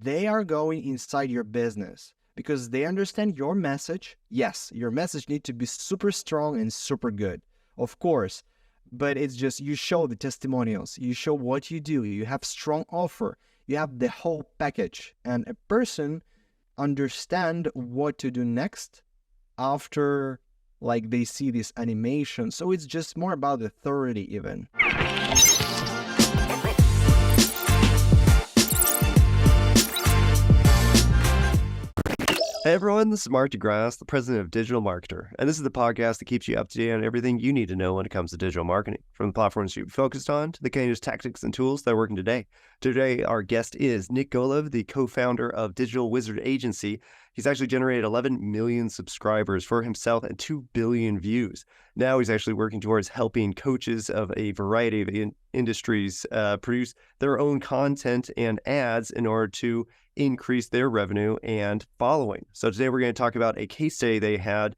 they are going inside your business because they understand your message. Yes, your message needs to be super strong and super good, of course, but it's just you show the testimonials, you show what you do, you have strong offer, you have the whole package, and a person understand what to do next after like they see this animation. So it's just more about authority even. Hey everyone, this is Mark DeGrasse, the president of Digital Marketer, and this is the podcast that keeps you up to date on everything you need to know when it comes to digital marketing, from the platforms you're focused on to the kind of tactics and tools that are working today. Today, our guest is Nick Golev, the co-founder of Digital Wizard Agency. He's actually generated 11 million subscribers for himself and 2 billion views. Now he's actually working towards helping coaches of a variety of industries produce their own content and ads in order to increase their revenue and following. So today we're going to talk about a case study they had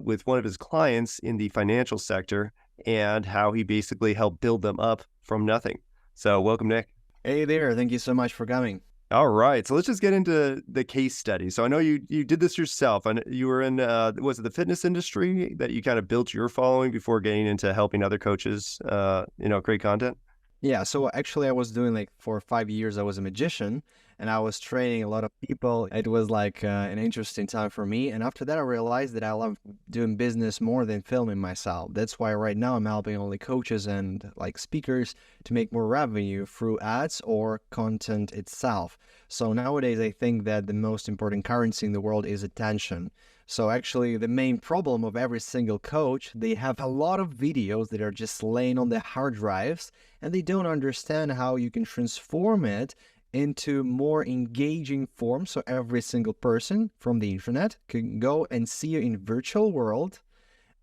with one of his clients in the financial sector and how he basically helped build them up from nothing. So welcome, Nick. Hey there, thank you so much for coming. All right, so let's just get into the case study. So I know you did this yourself, and you were in, was it the fitness industry that you kind of built your following before getting into helping other coaches, create content? Yeah, so actually I was doing like for 5 years, I was a magician and I was training a lot of people. It was like an interesting time for me. And after that, I realized that I love doing business more than filming myself. That's why right now I'm helping only coaches and like speakers to make more revenue through ads or content itself. So nowadays, I think that the most important currency in the world is attention. So actually the main problem of every single coach, they have a lot of videos that are just laying on their hard drives and they don't understand how you can transform it into more engaging form. So every single person from the internet can go and see you in virtual world.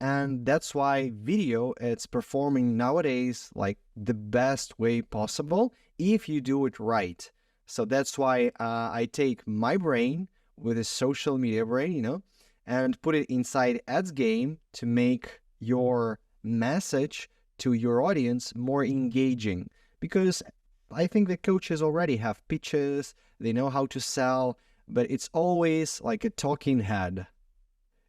And that's why video, it's performing nowadays like the best way possible if you do it right. So that's why I take my brain with a social media brain, and put it inside ads game to make your message to your audience more engaging. Because I think the coaches already have pitches, they know how to sell, but it's always like a talking head.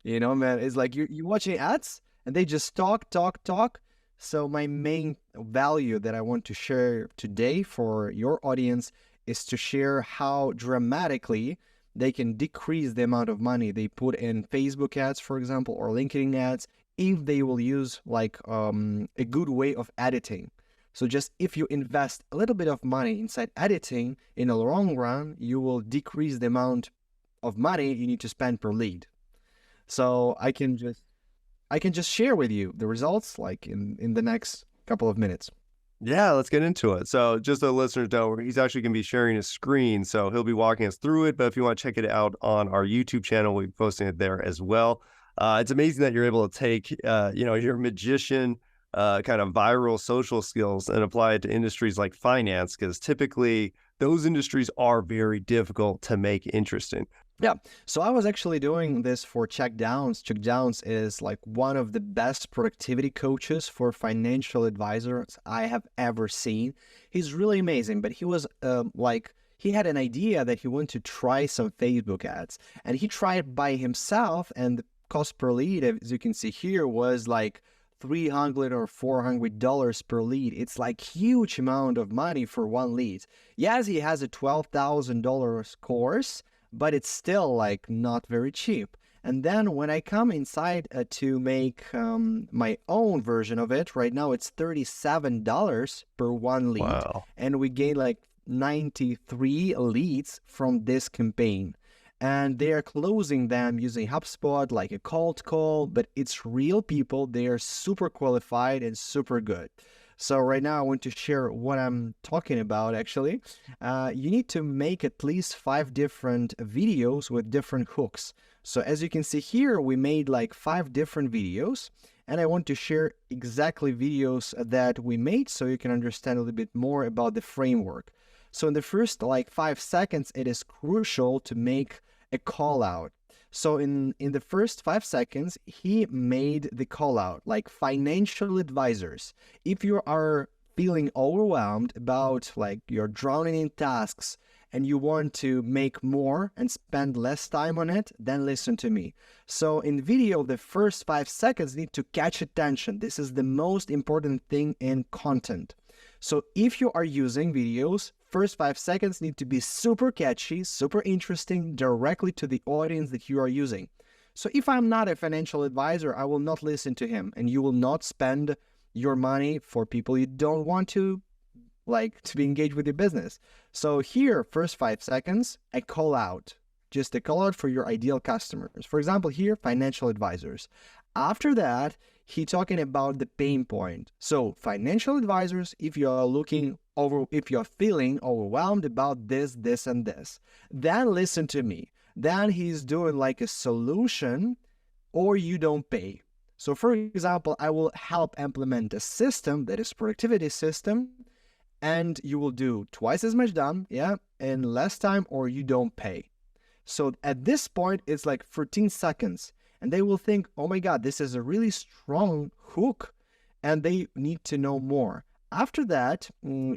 Man, it's like you're watching ads and they just talk. So my main value that I want to share today for your audience is to share how dramatically they can decrease the amount of money they put in Facebook ads, for example, or LinkedIn ads, if they will use like a good way of editing. So just if you invest a little bit of money inside editing, in the long run, you will decrease the amount of money you need to spend per lead. So I can just share with you the results like in the next couple of minutes. Yeah, let's get into it. So just so listeners know, he's actually going to be sharing his screen, so he'll be walking us through it. But if you want to check it out on our YouTube channel, we'll be posting it there as well. It's amazing that you're able to take, your magician kind of viral social skills and apply it to industries like finance, because typically those industries are very difficult to make interesting. Yeah, so I was actually doing this for Chuck Downs. Chuck Downs is like one of the best productivity coaches for financial advisors I have ever seen. He's really amazing, but he was he had an idea that he wanted to try some Facebook ads, and he tried by himself, and the cost per lead, as you can see here, was like $300 or $400 per lead. It's like huge amount of money for one lead. Yes, he has a $12,000 course, but it's still like not very cheap. And then when I come inside to make my own version of it, right now it's $37 per one lead. Wow. And we gain like 93 leads from this campaign. And they are closing them using HubSpot, like a cold call, but it's real people. They are super qualified and super good. So right now I want to share what I'm talking about actually. You need to make at least 5 different videos with different hooks. So as you can see here, we made like 5 different videos, and I want to share exactly videos that we made so you can understand a little bit more about the framework. So in the first like 5 seconds, it is crucial to make a call out. So in the first 5 seconds, he made the call out like financial advisors. If you are feeling overwhelmed about like you're drowning in tasks and you want to make more and spend less time on it, then listen to me. So in video, the first 5 seconds need to catch attention. This is the most important thing in content. So if you are using videos, first 5 seconds need to be super catchy, super interesting, directly to the audience that you are using. So if I'm not a financial advisor, I will not listen to him, and you will not spend your money for people you don't want to be engaged with your business. So here, first 5 seconds, a call out, just a call out for your ideal customers. For example, here, financial advisors. After that, he talking about the pain point. So financial advisors, if you're feeling overwhelmed about this, this, and this, then listen to me. Then he's doing like a solution, or you don't pay. So for example, I will help implement a system that is productivity system, and you will do twice as much done, in less time, or you don't pay. So at this point, it's like 14 seconds, and they will think, oh my God, this is a really strong hook, and they need to know more. After that,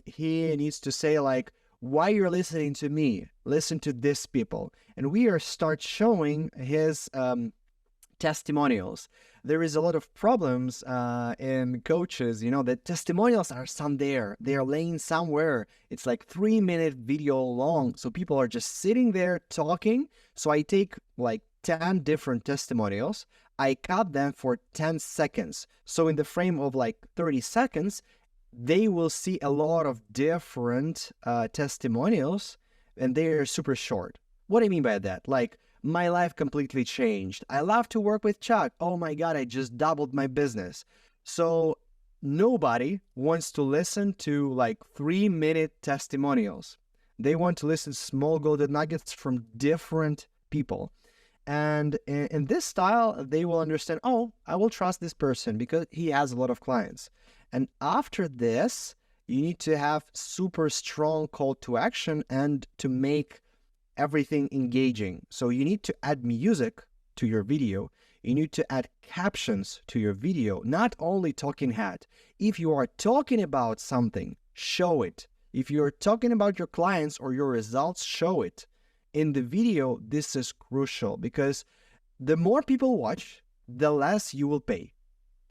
he needs to say like, why you're listening to me, listen to these people. And we start showing his testimonials. There is a lot of problems in coaches, that testimonials are there. They are laying somewhere. It's like 3-minute video long. So people are just sitting there talking. So I take like 10 different testimonials. I cut them for 10 seconds. So in the frame of like 30 seconds, they will see a lot of different testimonials, and they're super short. What do I mean by that? Like, my life completely changed. I love to work with Chuck. Oh my God, I just doubled my business. So nobody wants to listen to like 3-minute testimonials. They want to listen to small golden nuggets from different people. And in this style, they will understand, oh, I will trust this person because he has a lot of clients. And after this, you need to have super strong call to action and to make everything engaging. So you need to add music to your video. You need to add captions to your video, not only talking head. If you are talking about something, show it. If you're talking about your clients or your results, show it. In the video, this is crucial because the more people watch, the less you will pay.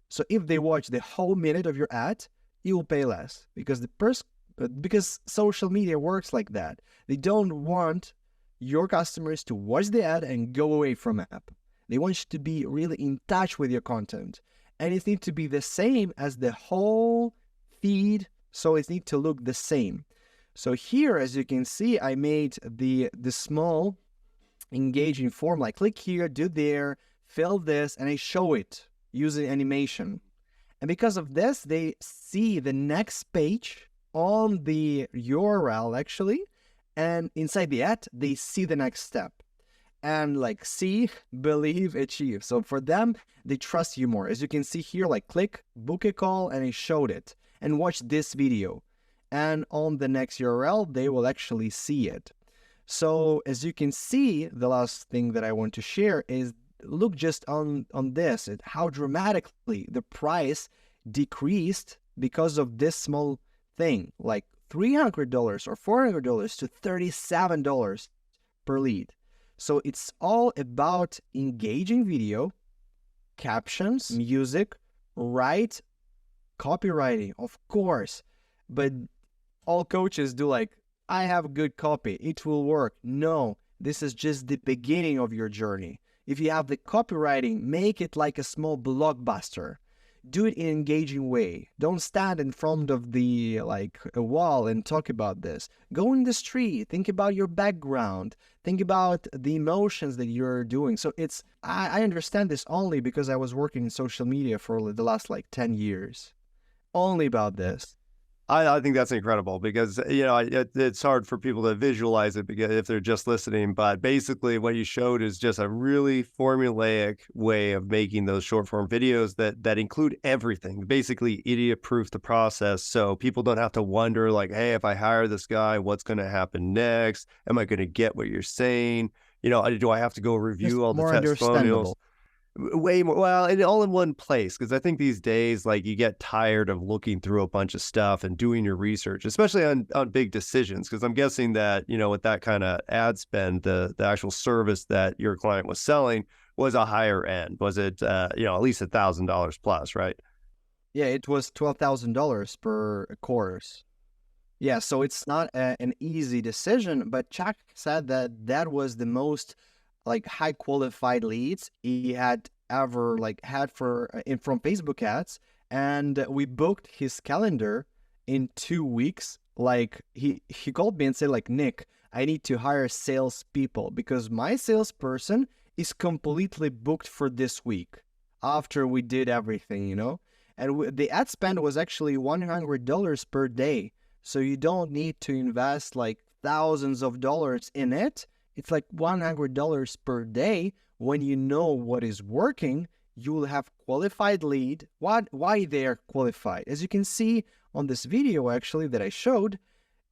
So if they watch the whole minute of your ad, you will pay less because social media works like that. They don't want your customers to watch the ad and go away from app. They want you to be really in touch with your content. And it needs to be the same as the whole feed. So it needs to look the same. So here, as you can see, I made the small engaging form, like click here, do there, fill this, and I show it using animation. And because of this, they see the next page on the URL actually, and inside the ad, they see the next step. And like see, believe, achieve. So for them, they trust you more. As you can see here, like click, book a call, and I showed it. And watch this video. And on the next URL, they will actually see it. So as you can see, the last thing that I want to share is look just on this, how dramatically the price decreased because of this small thing, like $300 or $400 to $37 per lead. So it's all about engaging video, captions, music, right? Copywriting, of course. But all coaches do like, I have good copy, it will work. No, this is just the beginning of your journey. If you have the copywriting, make it like a small blockbuster. Do it in an engaging way. Don't stand in front of a wall and talk about this. Go in the street. Think about your background. Think about the emotions that you're doing. So I understand this only because I was working in social media for the last 10 years. Only about this. I think that's incredible because, it's hard for people to visualize it because if they're just listening, but basically what you showed is just a really formulaic way of making those short form videos that include everything, basically idiot-proof the process. So people don't have to wonder like, hey, if I hire this guy, what's going to happen next? Am I going to get what you're saying? Do I have to go review all the testimonials? Way more, well, and all in one place, because I think these days, like, you get tired of looking through a bunch of stuff and doing your research, especially on big decisions. Because I'm guessing that, with that kind of ad spend, the actual service that your client was selling was a higher end. Was it, at least $1,000 plus, right? Yeah, it was $12,000 per course. Yeah, so it's not an easy decision, but Chuck said that that was the most like high qualified leads he had ever like had for from Facebook ads, and we booked his calendar in 2 weeks. Like he called me and said like, Nick, I need to hire salespeople because my salesperson is completely booked for this week after we did everything, and the ad spend was actually $100 per day. So you don't need to invest like thousands of dollars in it. It's like $100 per day. When you know what is working, you will have qualified lead. Why they are qualified? As you can see on this video actually that I showed,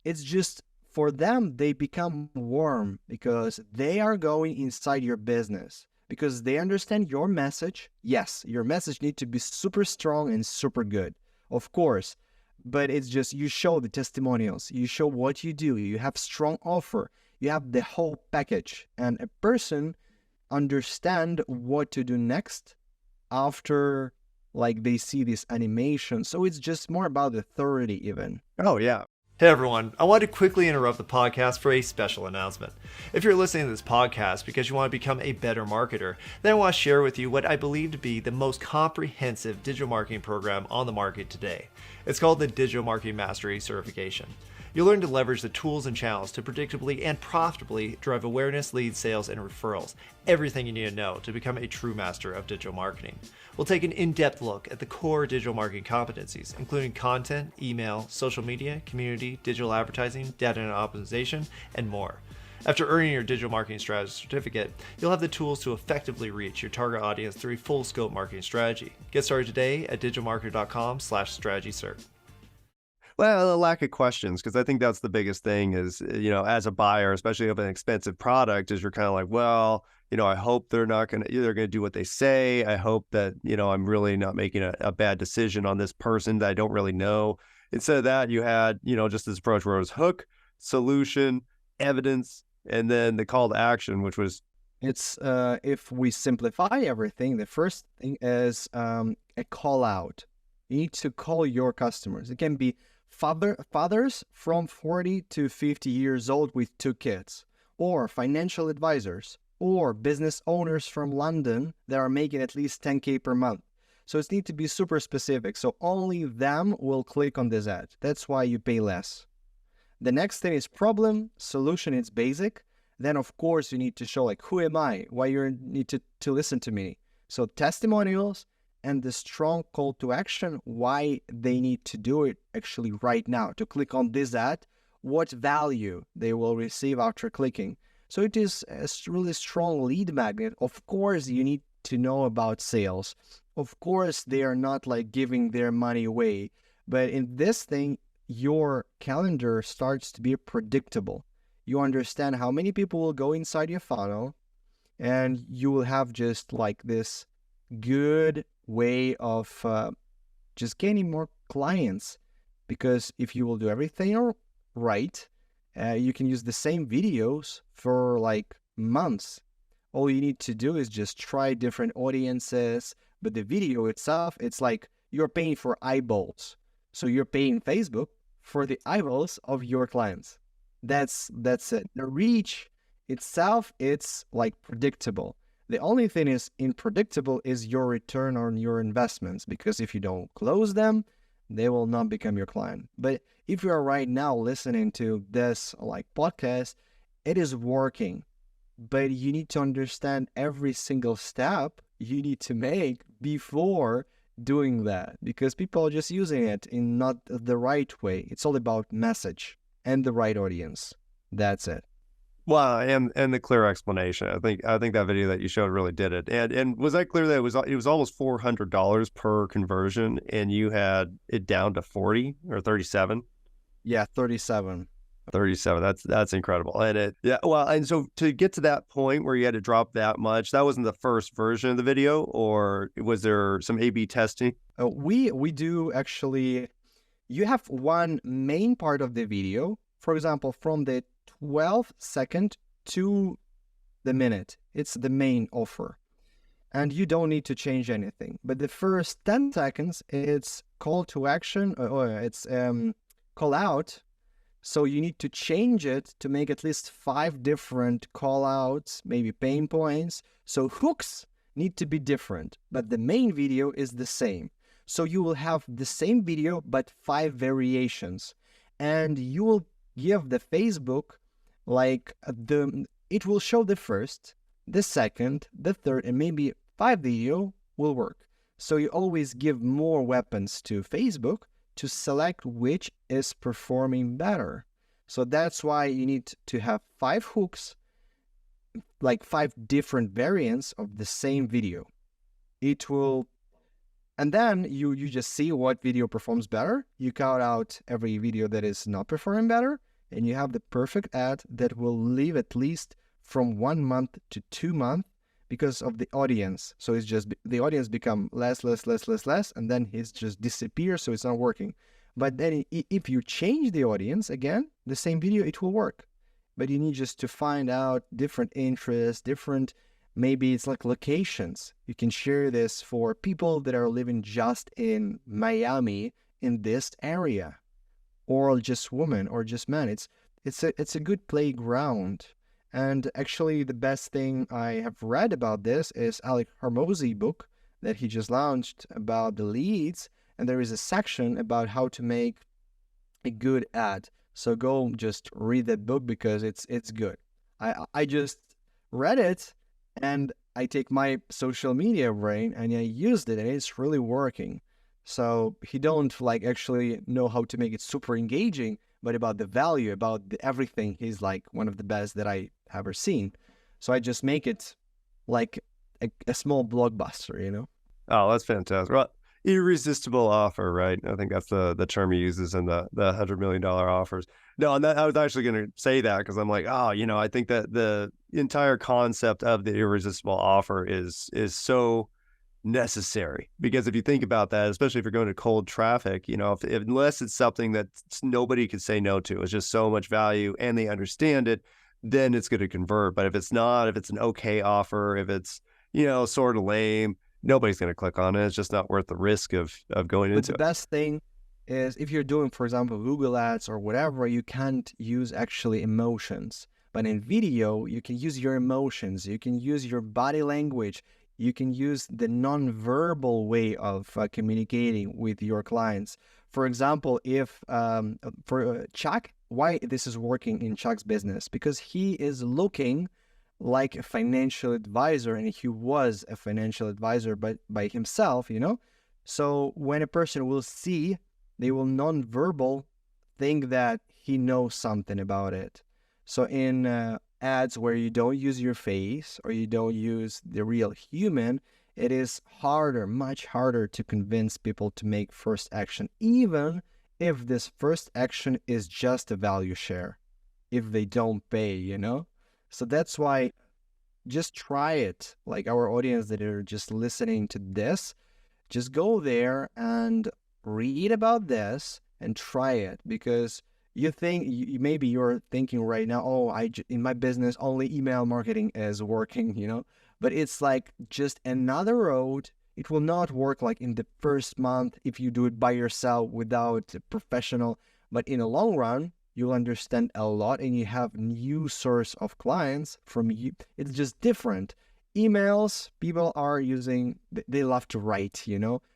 it's just for them, they become warm because they are going inside your business because they understand your message. Yes, your message needs to be super strong and super good, of course. But it's just you show the testimonials, you show what you do, you have strong offer, you have the whole package, and a person understand what to do next after like they see this animation. So it's just more about authority even. Oh, yeah. Hey everyone, I wanted to quickly interrupt the podcast for a special announcement. If you're listening to this podcast because you want to become a better marketer, then I want to share with you what I believe to be the most comprehensive digital marketing program on the market today. It's called the Digital Marketing Mastery Certification. You'll learn to leverage the tools and channels to predictably and profitably drive awareness, leads, sales, and referrals. Everything you need to know to become a true master of digital marketing. We'll take an in-depth look at the core digital marketing competencies, including content, email, social media, community, digital advertising, data and optimization, and more. After earning your digital marketing strategy certificate, you'll have the tools to effectively reach your target audience through a full scope marketing strategy. Get started today at digitalmarketer.com/strategy-cert. Well, a lack of questions, because I think that's the biggest thing is, as a buyer, especially of an expensive product, is you're kind of like, well, I hope they're going to do what they say. I hope that, I'm really not making a bad decision on this person that I don't really know. Instead of that, you had, just this approach where it was hook, solution, evidence, and then the call to action, which was. It's if we simplify everything, the first thing is a call out. You need to call your customers. It can be fathers from 40 to 50 years old with 2 kids, or financial advisors, or business owners from London that are making at least 10K per month. So it needs to be super specific. So only them will click on this ad. That's why you pay less. The next thing is problem, solution, it's basic. Then of course you need to show like, who am I? Why you need to listen to me. So testimonials, and the strong call to action, why they need to do it actually right now, to click on this ad, what value they will receive after clicking. So it is a really strong lead magnet. Of course, you need to know about sales. Of course, they are not like giving their money away. But in this thing, your calendar starts to be predictable. You understand how many people will go inside your funnel, and you will have just like this good way of just gaining more clients, because if you will do everything right, you can use the same videos for like months. All you need to do is just try different audiences, but the video itself, it's like you're paying for eyeballs. So you're paying Facebook for the eyeballs of your clients. That's it. The reach itself, it's like predictable. The only thing is unpredictable is your return on your investments, because if you don't close them, they will not become your client. But if you are right now listening to this like podcast, it is working, but you need to understand every single step you need to make before doing that, because people are just using it in not the right way. It's all about message and the right audience. That's it. Well, and the clear explanation. I think that video that you showed really did it. And was that clear that it was almost $400 per conversion, and you had it down to 40 or 37? Yeah, 37. 37. That's incredible. And and so to get to that point where you had to drop that much, that wasn't the first version of the video, or was there some A/B testing? We do actually. You have one main part of the video, for example, from the 12th second to the minute. It's the main offer. And you don't need to change anything. But the first 10 seconds, it's call to action, or it's call out. So you need to change it to make at least 5 different call outs, maybe pain points. So hooks need to be different, but the main video is the same. So you will have the same video, but 5 variations. And you will give the Facebook it will show the first, the second, the third, and maybe 5 video will work. So you always give more weapons to Facebook to select which is performing better. So that's why you need to have 5 hooks, like 5 different variants of the same video. And then you just see what video performs better. You cut out every video that is not performing better, and you have the perfect ad that will live at least from 1 month to 2 months because of the audience. So it's just the audience become less, and then it's just disappears, so it's not working. But then if you change the audience again, the same video, it will work. But you need just to find out different interests, maybe it's like locations. You can share this for people that are living just in Miami in this area, or just women or just men. It's a good playground. And actually, the best thing I have read about this is Alec Hormozy book that he just launched about the leads, and there is a section about how to make a good ad. So go just read that book because it's good. I just read it, and I take my social media brain and I used it, and it's really working. So he don't actually know how to make it super engaging, but about the value, about everything, he's like one of the best that I ever seen. So I just make it like a small blockbuster. Oh, that's fantastic. Well, irresistible offer, right? I think that's the term he uses in the $100 million offers. No, and I was actually going to say that because I'm like, I think that the entire concept of the irresistible offer is so necessary, because if you think about that, especially if you're going to cold traffic, unless it's something that nobody could say no to, it's just so much value and they understand it, then it's going to convert. But if it's not, if it's an okay offer, if it's, sort of lame, nobody's going to click on it. It's just not worth the risk of going into it. The best thing is if you're doing, for example, Google Ads or whatever, you can't use actually emotions. But in video, you can use your emotions. You can use your body language. You can use the non-verbal way of communicating with your clients. For example, if for Chuck, why this is working in Chuck's business? Because he is looking like a financial advisor, and he was a financial advisor by himself, So when a person will see, they will non-verbal think that he knows something about it. So in ads where you don't use your face or you don't use the real human, it is much harder to convince people to make first action, even if this first action is just a value share, if they don't pay, So that's why just try it. Like our audience that are just listening to this, just go there and read about this and try it, because you think maybe you're thinking right now, in my business only email marketing is working, but it's like just another road. It will not work like in the first month if you do it by yourself without a professional, but in the long run, you'll understand a lot and you have new source of clients from you. It's just different. Emails, people are using, they love to write,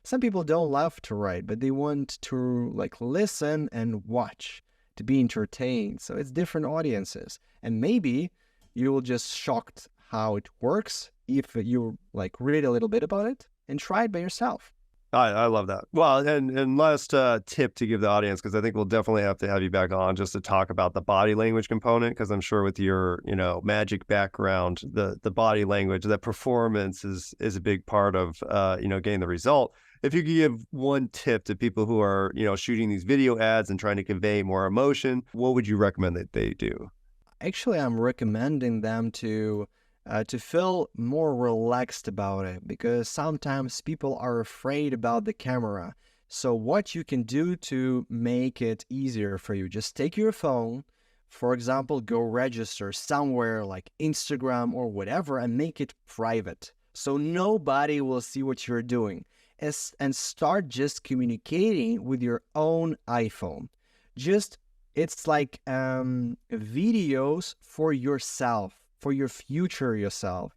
Some people don't love to write, but they want to listen and watch, to be entertained. So it's different audiences. And maybe you will just shocked how it works if you read a little bit about it and try it by yourself. I love that. Well, and last tip to give the audience, because I think we'll definitely have to have you back on just to talk about the body language component, because I'm sure with your, magic background, the body language, that performance is a big part of, getting the result. if you could give one tip to people who are, shooting these video ads and trying to convey more emotion, what would you recommend that they do? Actually, I'm recommending them to feel more relaxed about it, because sometimes people are afraid about the camera. So what you can do to make it easier for you, just take your phone, for example, go register somewhere like Instagram or whatever, and make it private. So nobody will see what you're doing. And start just communicating with your own iPhone. It's like videos for yourself, for your future yourself,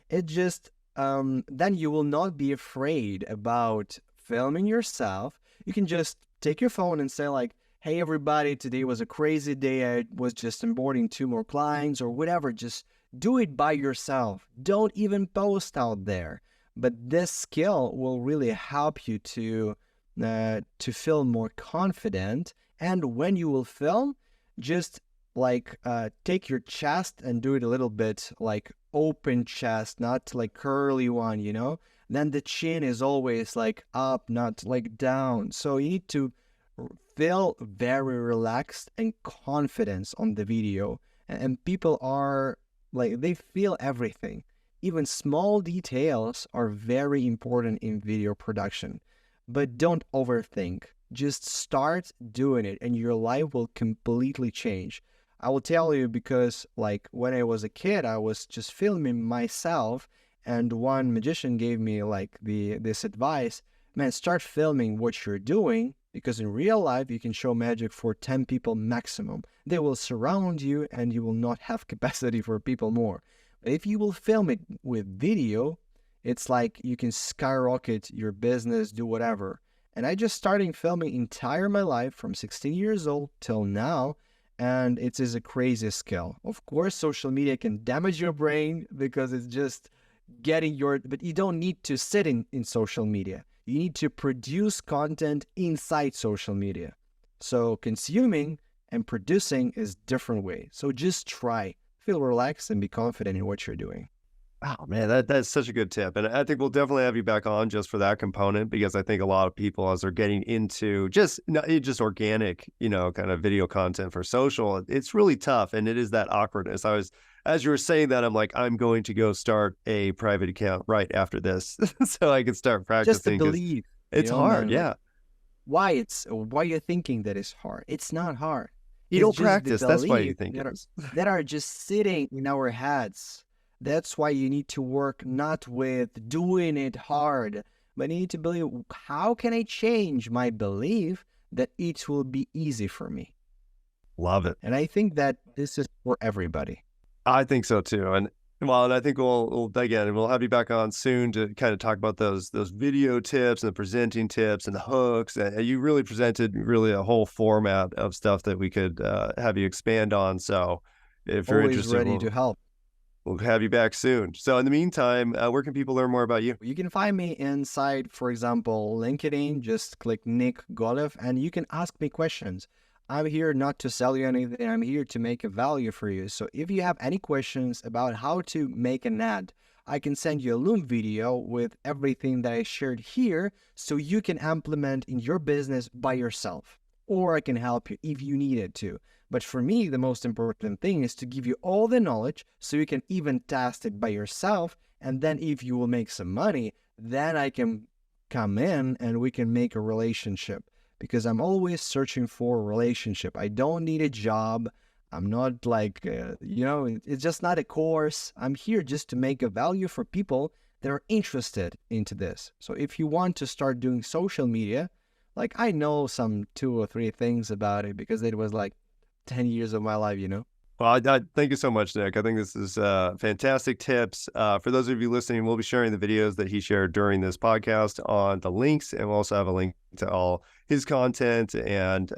It just, then you will not be afraid about filming yourself. You can just take your phone and say like, hey everybody, today was a crazy day. I was just onboarding 2 more clients or whatever. Just do it by yourself. Don't even post out there. But this skill will really help you to feel more confident. And when you will film, just like take your chest and do it a little bit like open chest, not like curly one, Then the chin is always like up, not like down. So you need to feel very relaxed and confidence on the video. And people are like, they feel everything. Even small details are very important in video production. But don't overthink. Just start doing it and your life will completely change. I will tell you, because like when I was a kid, I was just filming myself, and one magician gave me like this advice, man, start filming what you're doing, because in real life you can show magic for 10 people maximum. They will surround you and you will not have capacity for people more. But if you will film it with video, it's like you can skyrocket your business, do whatever. And I just started filming entire my life from 16 years old till now. And it is a crazy skill. Of course, social media can damage your brain because it's just but you don't need to sit in social media. You need to produce content inside social media. So consuming and producing is different way. So just try, feel relaxed and be confident in what you're doing. Wow, man, that's such a good tip. And I think we'll definitely have you back on just for that component, because I think a lot of people, as they're getting into just organic, kind of video content for social, it's really tough. And it is that awkwardness. As you were saying that, I'm like, I'm going to go start a private account right after this so I can start Just to practicing. believe. It's hard. Man, Yeah. Why you're thinking that it's hard? It's not hard. You don't practice. That's why you think it is. That are just sitting in our heads. That's why you need to work not with doing it hard, but you need to believe, how can I change my belief that it will be easy for me? Love it. And I think that this is for everybody. I think so too. And I think we'll have you back on soon to kind of talk about those video tips and the presenting tips and the hooks. And you really presented a whole format of stuff that we could have you expand on. So if you're Always interested, ready to help. We'll have you back soon. So in the meantime, where can people learn more about you? You can find me inside, for example, LinkedIn. Just click Nick Golev and you can ask me questions. I'm here not to sell you anything. I'm here to make a value for you. So if you have any questions about how to make an ad, I can send you a Loom video with everything that I shared here so you can implement in your business by yourself. Or I can help you if you need it to. But for me, the most important thing is to give you all the knowledge so you can even test it by yourself. And then if you will make some money, then I can come in and we can make a relationship, because I'm always searching for a relationship. I don't need a job. I'm not like, it's just not a course. I'm here just to make a value for people that are interested into this. So if you want to start doing social media, like I know some 2 or 3 things about it because it was like 10 years of my life, Well, I thank you so much, Nick. I think this is fantastic tips. For those of you listening, we'll be sharing the videos that he shared during this podcast on the links, and we'll also have a link to all his content. And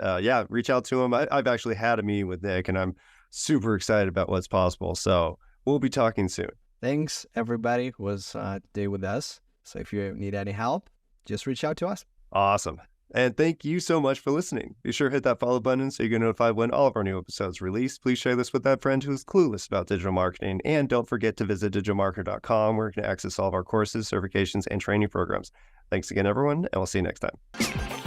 reach out to him. I've actually had a meeting with Nick, and I'm super excited about what's possible. So we'll be talking soon. Thanks, everybody who was today with us. So if you need any help, just reach out to us. Awesome. And thank you so much for listening. Be sure to hit that follow button so you get notified when all of our new episodes release. Please share this with that friend who is clueless about digital marketing. And don't forget to visit digitalmarketer.com, where you can access all of our courses, certifications, and training programs. Thanks again, everyone, and we'll see you next time.